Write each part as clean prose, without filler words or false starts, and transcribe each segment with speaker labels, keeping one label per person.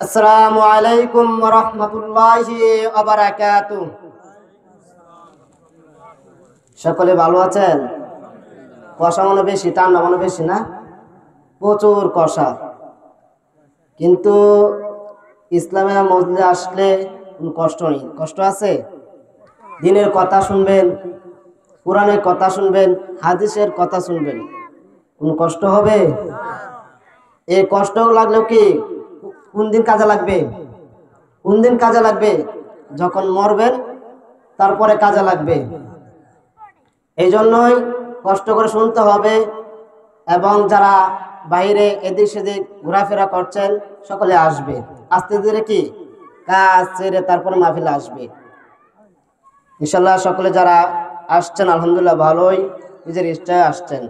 Speaker 1: আসসালামু আলাইকুম ওয়া রাহমাতুল্লাহি ওয়া বারাকাতুহু। সকলে ভালো আছেন? কষা মনে বেশি, ঠান্ডা মনে বেশি না? প্রচুর কষা। কিন্তু ইসলামের মসজিদে আসলে কোনো কষ্ট নেই। কষ্ট আছে? দিনের কথা শুনবেন, কোরআনের কথা শুনবেন, হাদিসের কথা শুনবেন, কোন কষ্ট হবে? এই কষ্ট লাগলেও কি কোন দিন কাজে লাগবে? কোন দিন কাজে লাগবে? যখন মরবেন তারপরে কাজে লাগবে। এই জন্যই কষ্ট করে শুনতে হবে। এবং যারা বাইরে এদিক সেদিক ঘোরাফেরা করছেন সকলে আসবে, আস্তে ধীরে কি কাজ ছেড়ে তারপরে মাহফিলে আসবে ইনশাল্লাহ। সকলে যারা আসছেন আলহামদুলিল্লাহ, ভালোই নিজের ইচ্ছায় আসছেন।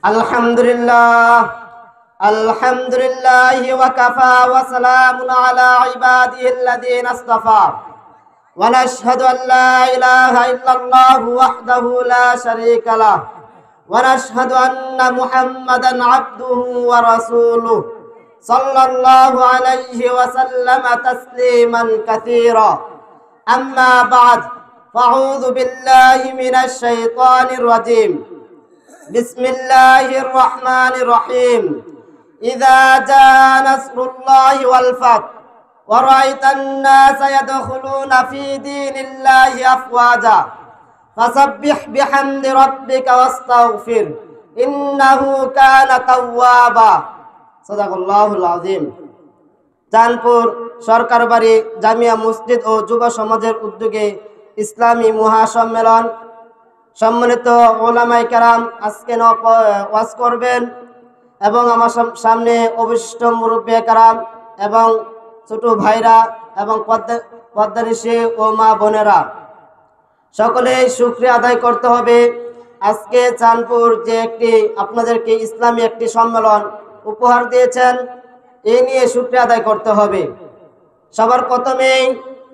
Speaker 1: আলহামদুলিল্লাহ আলহামদুলিল্লাহ ওয়া কাফা ওয়া সালামুন আলা ইবাদিহিল্লাযীনা ইসতাফা ওয়া নাশহাদু আল লা ইলাহা ইল্লাল্লাহু ওয়াহদাহু লা শারীকা লাহু ওয়া নাশহাদু আন্না মুহাম্মাদান আবদুহু ওয়া রাসূলুহু সাল্লাল্লাহু আলাইহি ওয়া সাল্লামা তাসলিমান কাসীরা। আম্মা বা'দ, ফাআউযু বিল্লাহি মিনাশ শাইতানির রাজীম। বিসমিল্লাহির রহমানির রহিম। ইযা জাআ নাসরুল্লাহি ওয়াল ফাতহ ওয়া রাআইতান নাসা ইয়াদখুলুনা ফি দীনিল্লাহি আফওয়াজা ফাসাব্বিহ বিহামদি রাব্বিকা ওয়াস্তাগফির ইন্নাহু কানা তাওয়াবা। সাদাকাল্লাহুল আযীম। চাঁদপুর সরকার বাড়ি জামিয়া মসজিদ ও যুব সমাজের উদ্যোগে ইসলামী মহাসম্মেলন। সম্মানিত ওলামায়ে কেরাম আজকে ওয়াজ করবেন এবং আমার সামনে অবশিষ্ট মুরব্বিয়ে কেরাম এবং ছোট ভাইরা এবং পর্দানিশী ও মা বোনেরা, সকলেই শুকরিয়া আদায় করতে হবে। আজকে চাঁদপুর যে একটি আপনাদেরকে ইসলামী একটি সম্মেলন উপহার দিয়েছেন, এই নিয়ে শুকরিয়া আদায় করতে হবে। সবার প্রথমেই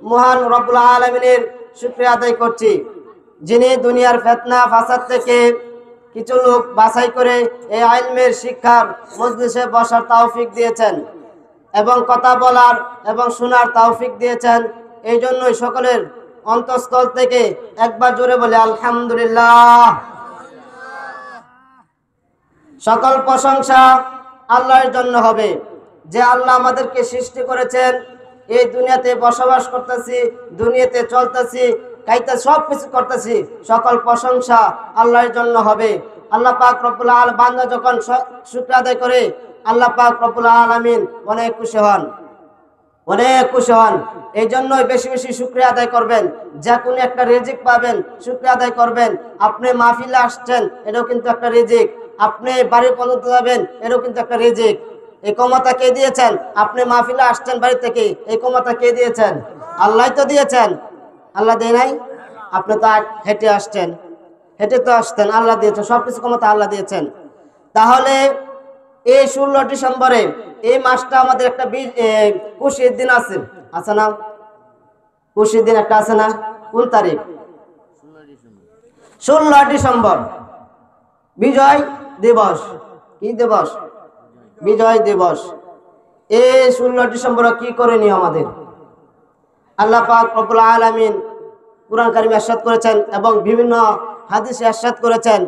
Speaker 1: মহান রব্বুল আলামিনের শুকরিয়া আদায় করছি, যিনি দুনিয়ার ফিতনা ফাসাদ থেকে কিছু লোক বাছাই করে এই ইলমের শিক্ষার মজলিসে বসার তৌফিক দিয়েছেন এবং কথা বলার এবং শোনার তৌফিক দিয়েছেন। এই জন্যই সকলের অন্তঃস্থল থেকে একবার জোরে বলে আলহামদুলিল্লাহ। সকল প্রশংসা আল্লাহর জন্য হবে, যে আল্লাহ আমাদেরকে সৃষ্টি করেছেন। এই দুনিয়াতে বসবাস করতেছি, দুনিয়াতে চলতেছি, খাইতে সব কিছু করতেছি, সকল প্রশংসা আল্লাহর জন্য হবে। আল্লাহ পাক রব্বুল আলামিন বান্দা যখন শুকর আদায় করে, আল্লাহ পাক রব্বুল আলামিন অনেক খুশি হন, অনেক খুশি হন। এই জন্যই বেশি বেশি শুকরিয়া আদায় করবেন। যে কোনো একটা রিজিক পাবেন, শুকরিয়া আদায় করবেন। আপনি মাহফিলে আসছেন, এটাও কিন্তু একটা রিজিক। আপনি বাড়ি পর্যন্ত যাবেন, এটাও কিন্তু একটা রিজিক। এই ক্ষমতা কে দিয়েছেন? আপনি মাহফিলে আসছেন বাড়ি থেকে, এই ক্ষমতা কে দিয়েছেন? আল্লাহ তো দিয়েছেন। আল্লাহ দেয় নাই? আপনি তো হেঁটে আসছেন, হেঁটে তো আসতেন, আল্লাহ দিয়েছেন। সবকিছু ক্ষমতা আল্লাহ দিয়েছেন। তাহলে এই 16 ডিসেম্বরে এই মাসটা আমাদের একটা খুশির দিন আছে না? খুশির দিন একটা আছে না? কোন তারিখ? 16 ডিসেম্বর বিজয় দিবস। কি দিবস? বিজয় দিবস। এই 16 ডিসেম্বরে কি করণীয় আমাদের? আল্লাহ পাক রব্বুল আলামিন কুরআন কারীমে ইরশাদ করেছেন এবং বিভিন্ন হাদিসে ইরশাদ করেছেন,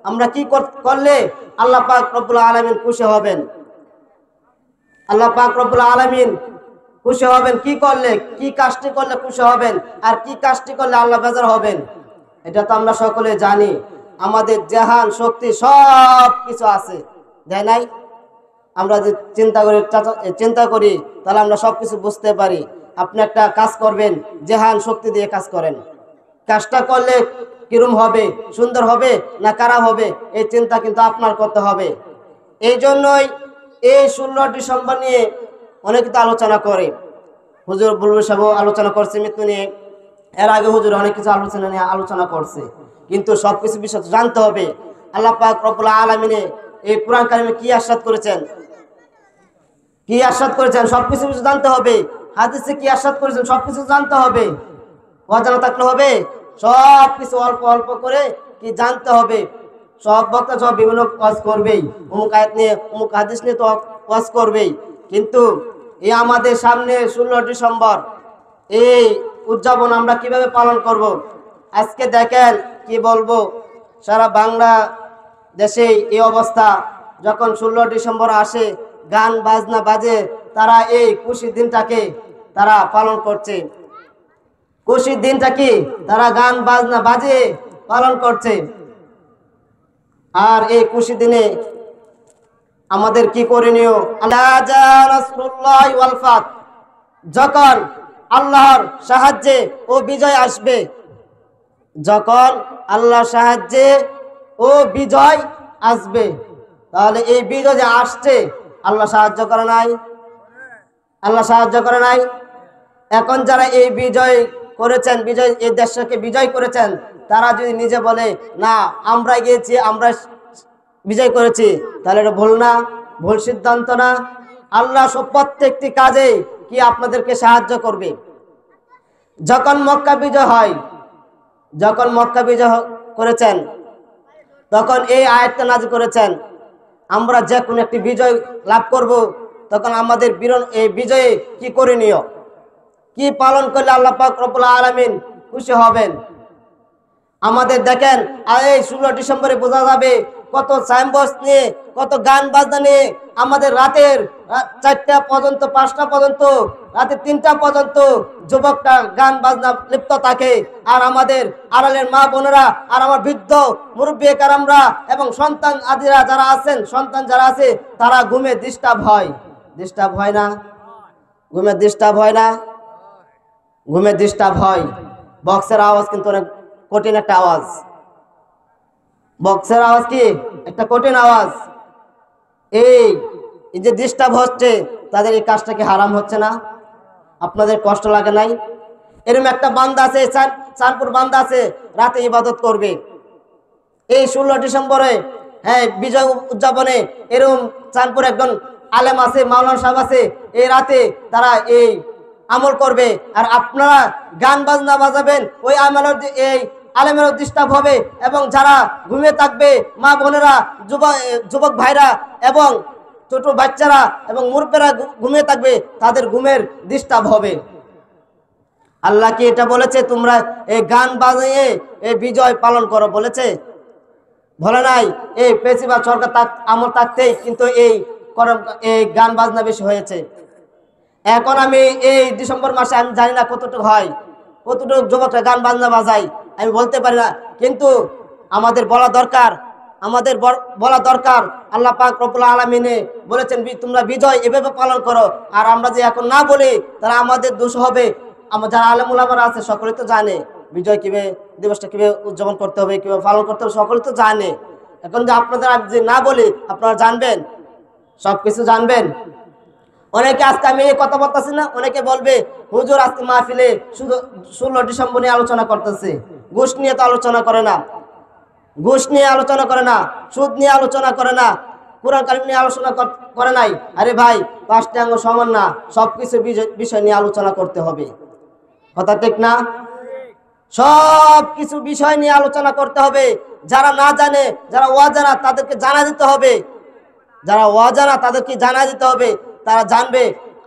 Speaker 1: আমরা কি করলে আল্লাহ পাক রব্বুল আলামিন খুশি হবেন। আল্লাহ পাক রব্বুল আলামিন খুশি হবেন কি করলে, কি কাজটি করলে খুশি হবেন, আর কি কাজটি করলে আল্লাহ বেজার হবেন, এটা তো আমরা সকলে জানি। আমাদের জাহান শক্তি সব কিছু আছে, তাই নাই? আমরা যে চিন্তা করি তাহলে আমরা সবকিছু বুঝতে পারি। আপনি একটা কাজ করবেন, জাহান শক্তি দিয়ে কাজ করেন। কাজটা করলে কিরম হবে, সুন্দর হবে না খারাপ হবে, এই চিন্তা কিন্তু আপনার করতে হবে। এই জন্যই এই 16 ডিসেম্বর নিয়ে অনেক কিছু আলোচনা করে। হুজুর বুলবুল সাহেব আলোচনা করছে মৃত্যু নিয়ে, এর আগে হুজুর অনেক কিছু আলোচনা করছে। কিন্তু সবকিছু বিষয় জানতে হবে। আল্লাহ পাক রব্বুল আলামিনে এই কুরআন কারীমে কি ইরশাদ করেছেন, কি ইরশাদ করেছেন, সবকিছু জানতে হবে। হাদিসে কি ইরশাদ করেছেন, সবকিছু জানতে হবে। অজানা থাকলে হবে? সবকিছু অল্প অল্প করে কি জানতে হবে। সব বক্তা সব বিভিন্ন ওয়াজ করবেই, অমুক আয়াত নিয়ে অমুক হাদিস নিয়ে তো ওয়াজ করবেই, কিন্তু এই আমাদের সামনে 16 ডিসেম্বর এই উদযাপন আমরা কিভাবে পালন করব। আজকে দেখেন কি বলবো, সারা বাংলাদেশে এই অবস্থা। যখন 16 ডিসেম্বর আসে, গান বাজনা বাজে, তারা এই খুশির দিনটাকে তারা পালন করছে। খুশির দিনটা কি তারা গান বাজনা বাজে পালন করছে। আর এই খুশি দিনে আমাদের কি করণীয়? যখন আল্লাহর সাহায্যে ও বিজয় আসবে, যখন আল্লাহর সাহায্যে ও বিজয় আসবে, তাহলে এই বিজয় যে আসছে, আল্লাহ সাহায্য করে নাই? আল্লাহ সাহায্য করে নাই? এখন যারা এই বিজয় করেছেন, বিজয় এই দেশকে বিজয় করেছেন, তারা যদি নিজে বলে না আমরা গিয়েছি, আমরা বিজয় করেছি, তাহলে এটা ভুল না? ভুল সিদ্ধান্ত না? আল্লাহ সব প্রত্যেকটি কাজে কি আপনাদেরকে সাহায্য করবে। যখন মক্কা বিজয় হয়, যখন মক্কা বিজয় করেছেন, তখন এই আয়াতটা নাযিল করেছেন, আমরা যে কোনো একটি বিজয় লাভ করব, তখন আমাদের এই বিজয়ে কি করণীয়, কি পালন করলে আল্লাহ পাক রব্বুল আলামিন খুশি হবেন। আমাদের দেখেন এই 16 ডিসেম্বরে বোঝা যাবে কত সাইনবোর্ড নিয়ে, কত গান বাজনা নিয়ে আমাদের রাতের 4টা পর্যন্ত, 5টা পর্যন্ত, রাতে 3টা পর্যন্ত যুবকটা গান বাজনা লিপ্ত থাকে। আর আমাদের আড়ালের মা বোনেরা আর আমার বৃদ্ধ মুরব্বী কারামরা এবং সন্তান আদিরা যারা আছেন, সন্তান যারা আছে, তারা ঘুমে ডিস্টার্ব হয়। ডিস্টার্ব হয় না? ঘুমে ডিস্টার্ব হয় না? ঘুমে ডিস্টার্ব হয়। বক্সের আওয়াজ কিন্তু অনেক কঠিন একটা আওয়াজ। বক্সের আওয়াজ কি একটা কঠিন আওয়াজ। এই যে ডিস্টার্ব হচ্ছে, তাদের এই কাজটা কি হারাম হচ্ছে না? আপনাদের কষ্ট লাগে নাই? এরকম একটা বান্দা আছে, চাঁদপুর বান্দা আছে, রাতে ইবাদত করবে। এই 16 ডিসেম্বরে, হ্যাঁ, বিজয় উদযাপনে এরকম চাঁদপুর একজন আলেম আছে, মাওলানা সাহেব আছে, এই রাতে তারা এই আমল করবে। আর আপনারা গান বাজনা বাজাবেন, ওই আমলের এই আলেমেরও ডিস্টার্ব হবে, এবং যারা ঘুমিয়ে থাকবে মা বোনেরা, যুবক ভাইরা এবং ছোট বাচ্চারা এবং মুরব্বীরা ঘুমিয়ে থাকবে, তাদের ঘুমের ডিস্টার্ব হবে। আল্লাহ কি এটা বলেছে তোমরা এই গান বাজিয়ে এই বিজয় পালন করো? বলেছে? বলে নাই। এই পেশিবাদ সরকার আমল থাকতেই কিন্তু এই গান বাজনা বেশি হয়েছে। এখন আমি এই ডিসেম্বর মাসে আমি জানি না কতটুকু হয়, কতটুকু যুবকরা গান বাজনা বাজায়, আমি বলতে পারি না। কিন্তু আমাদের বলা দরকার, আমাদের বলা দরকার। আল্লাহ পাক রব্বুল আলামিনে বলেছেন তোমরা বিজয় এভাবে পালন করো। আর আমরা যে এখন না বলি, তারা আমাদের দোষ হবে। যারা আলেম উলামারা আছে সকলে তো জানে বিজয় কিভাবে, দিবসটা কিভাবে উদযাপন করতে হবে, কিভাবে পালন করতে হবে, সকলে তো জানে। এখন যে আপনাদের যে না বলি, আপনারা জানবেন, সবকিছু জানবেন। অনেকে আজকে আমি এই কথা বলতেছি না, অনেকে বলবে হুজুর আজকে মাহফিলে শুধু 16 ডিসেম্বর নিয়ে আলোচনা করতেছে, ঘুষ নিয়ে তো আলোচনা করে না, ঘুষ নিয়ে আলোচনা করে না, সুদ নিয়ে আলোচনা করে না, কোরআন কারিম নিয়ে আলোচনা করে নাই। আরে ভাই, 5টা অঙ্গ সমান না, সবকিছু বিষয় নিয়ে আলোচনা করতে হবে। কথা ঠিক না? সব কিছু বিষয় নিয়ে আলোচনা করতে হবে। যারা না জানে, যারা অজানা, তাদেরকে জানা দিতে হবে। যারা অজানা তাদেরকে জানা দিতে হবে, তারা জানবে।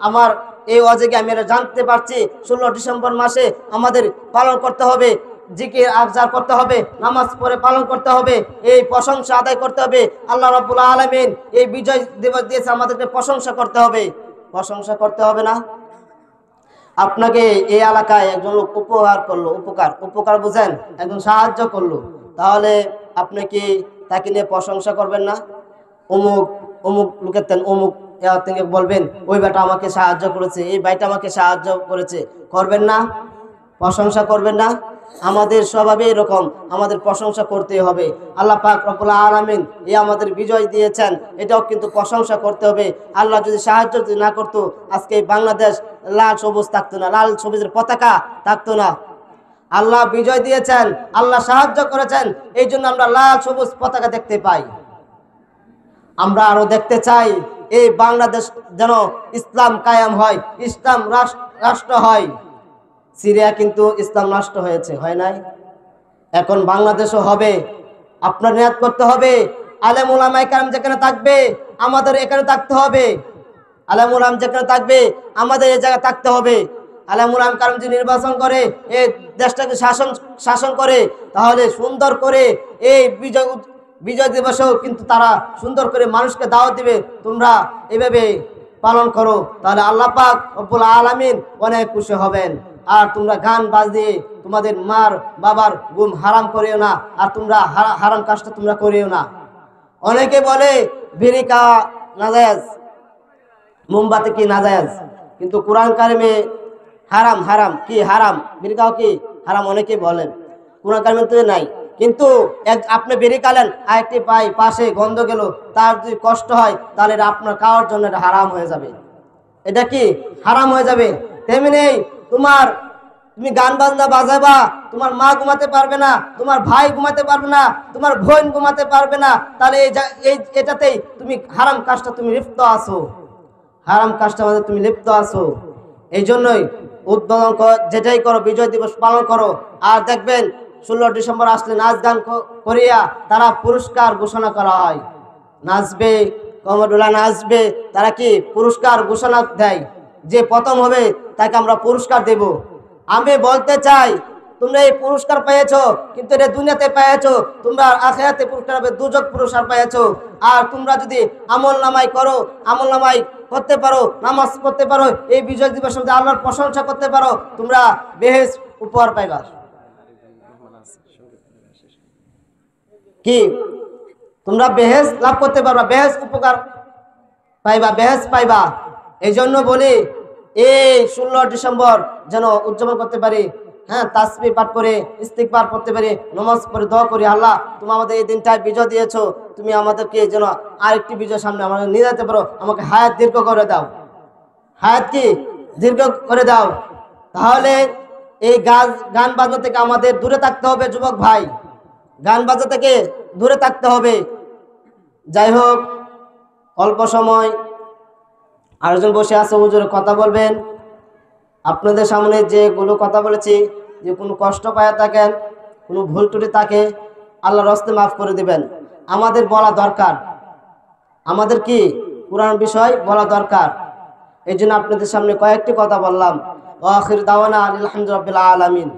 Speaker 1: আমার এই ওয়াজে আমি এটা জানতে পারছি 16 ডিসেম্বর মাসে আমাদের পালন করতে হবে, জিকির আফজার করতে হবে, নামাজ পড়ে পালন করতে হবে, এই প্রশংসা আদায় করতে হবে। আল্লাহ রাব্বুল আলামিন এই বিজয় দিবস দিয়েছে, আমাদেরকে প্রশংসা করতে হবে। প্রশংসা করতে হবে না? আপনাকে এই এলাকায় একজন লোক উপকার করলো, উপকার বুঝেন, একজন সাহায্য করলো, তাহলে আপনি কি তাকে নিয়ে প্রশংসা করবেন না? অমুক অমুক লোকের অমুক থেকে বলবেন ওই ভাইটা আমাকে সাহায্য করেছে, এই ভাইটা আমাকে সাহায্য করেছে, করবেন না? প্রশংসা করবেন না? আমাদের স্বভাবে এরকম, আমাদের প্রশংসা করতে হবে। আল্লাহ পাক রব্বুল আলামিন এই আমাদের বিজয় দিয়েছেন, এটাও কিন্তু প্রশংসা করতে হবে। আল্লাহ যদি সাহায্য না করতো, আজকে বাংলাদেশ লাল সবুজ থাকতো না, লাল সবুজের পতাকা থাকতো না। আল্লাহ বিজয় দিয়েছেন, আল্লাহ সাহায্য করেছেন, এই জন্য আমরা লাল সবুজ পতাকা দেখতে পাই। আমরা আরো দেখতে চাই এই বাংলাদেশ যেন ইসলাম কায়েম হয়, ইসলাম রাষ্ট্র হয়। সিরিয়া কিন্তু ইসলাম রাষ্ট্র হয়েছে, হয় নাই? এখন বাংলাদেশও হবে। আপনার নিয়াত করতে হবে, আলেম উলামায়ে কেরাম যেখানে থাকবে আমাদের এখানে থাকতে হবে। আলেমুল আলাম যেখানে থাকবে আমাদের এই জায়গায় থাকতে হবে। আলেমুল আলাম কারণ যে নির্বাচন করে এই দেশটাকে শাসন করে, তাহলে সুন্দর করে এই বিজয় দিবসেও কিন্তু তারা সুন্দর করে মানুষকে দাওয়াত দিবে, তোমরা এভাবে পালন করো, তাহলে আল্লাহ পাক রব্বুল আলামিন অনেক খুশি হবেন। আর তোমরা গান বাজিয়ে তোমাদের মার বাবার ঘুম হারাম করিও না, আর তোমরা হারাম কাজটা তোমরা করিও না। অনেকে বলে বিড়ি খাওয়া নাজায়েজ, মোমবাতি কি নাজায়েজ, কিন্তু কোরআন কারিমে হারাম হারাম কি হারাম, বিড়ি খাওয়া কি হারাম অনেকে বলেন, কোরআন কারিমে তো নাই। কিন্তু আপনি বিড়ি খালেন, আরেকটি পাশে গন্ধ গেল, তার যদি কষ্ট হয় তাহলে এটা আপনার খাওয়ার জন্য এটা হারাম হয়ে যাবে, এটা কি হারাম হয়ে যাবে। তেমনি তুমি গান বাজনা বাজাবা, তোমার মা ঘুমাতে পারবে না, তোমার ভাই ঘুমাতে পারবে না, তোমার বোন ঘুমাতে পারবে না, তাহলে এটাতেই তুমি হারাম কাজটা তুমি লিপ্ত আছো, হারাম কাজটার মধ্যে তুমি লিপ্ত আছো। এই জন্যই উদ্বোধন যেটাই করো বিজয় দিবস পালন করো। আর দেখবেন 16 ডিসেম্বর আসলে নাচ গান করিয়া তারা পুরস্কার ঘোষণা করা হয়, নাচবে কমরডোলা নাচবে, তারা কি পুরস্কার ঘোষণা দেয়, যে প্রথম হবে তাকে আমরা পুরস্কার দেব। আমি বলতে চাই তোমরা এই পুরস্কার পেয়েছো, কিন্তু এটা দুনিয়াতে পেয়েছো, তোমরা আখিরাতে পুরস্কার হবে, দুজক পুরস্কার পেয়েছো। আর তোমরা যদি আমল নামাই করো, আমল নামাই করতে পারো, নামাজ পড়তে পারো, এই বিজয় দিবসের মধ্যে আল্লাহর প্রশংসা করতে পারো, তোমরা বেহেশত উপহার পাইবা। কি তোমরা বেহেশত লাভ করতে পারবা, বেহেশত উপকার পাইবা, বেহেশত পাইবা। এই জন্য বলি এই 16 ডিসেম্বর যেন উদযাপন করতে পারি, হ্যাঁ, তাসবিহ পাঠ করে ইস্তিগফার করতে পারি, নামাজ পড়ে দোয়া করি, আল্লাহ তুমি আমাদের এই দিনটায় বিজয় দিয়েছো, তুমি আমাদেরকে যেন আরেকটি বিজয় সামনে আমাদের নিয়ে যেতে পারো, আমাকে হায়াত দীর্ঘ করে দাও, হায়াত কি দীর্ঘ করে দাও। তাহলে এই গান বাজনা থেকে আমাদের দূরে থাকতে হবে যুবক ভাই, গান বাজনা থেকে দূরে থাকতে হবে। যাই হোক, অল্প সময় আরেকজন বসে আছে, হুজুর কথা বলবেন। আপনাদের সামনে যেগুলো কথা বলেছি, যে কোনো কষ্ট পায় থাকেন, কোনো ভুল ত্রুটি থাকে, আল্লাহর হস্তে মাফ করে দিবেন। আমাদের বলা দরকার, আমাদের কি কোরআন বিষয় বলা দরকার, এই জন্য আপনাদের সামনে কয়েকটি কথা বললাম। ওয়া আখির দাওয়ানা আলহামদুলিল্লাহি রাব্বিল আলামিন।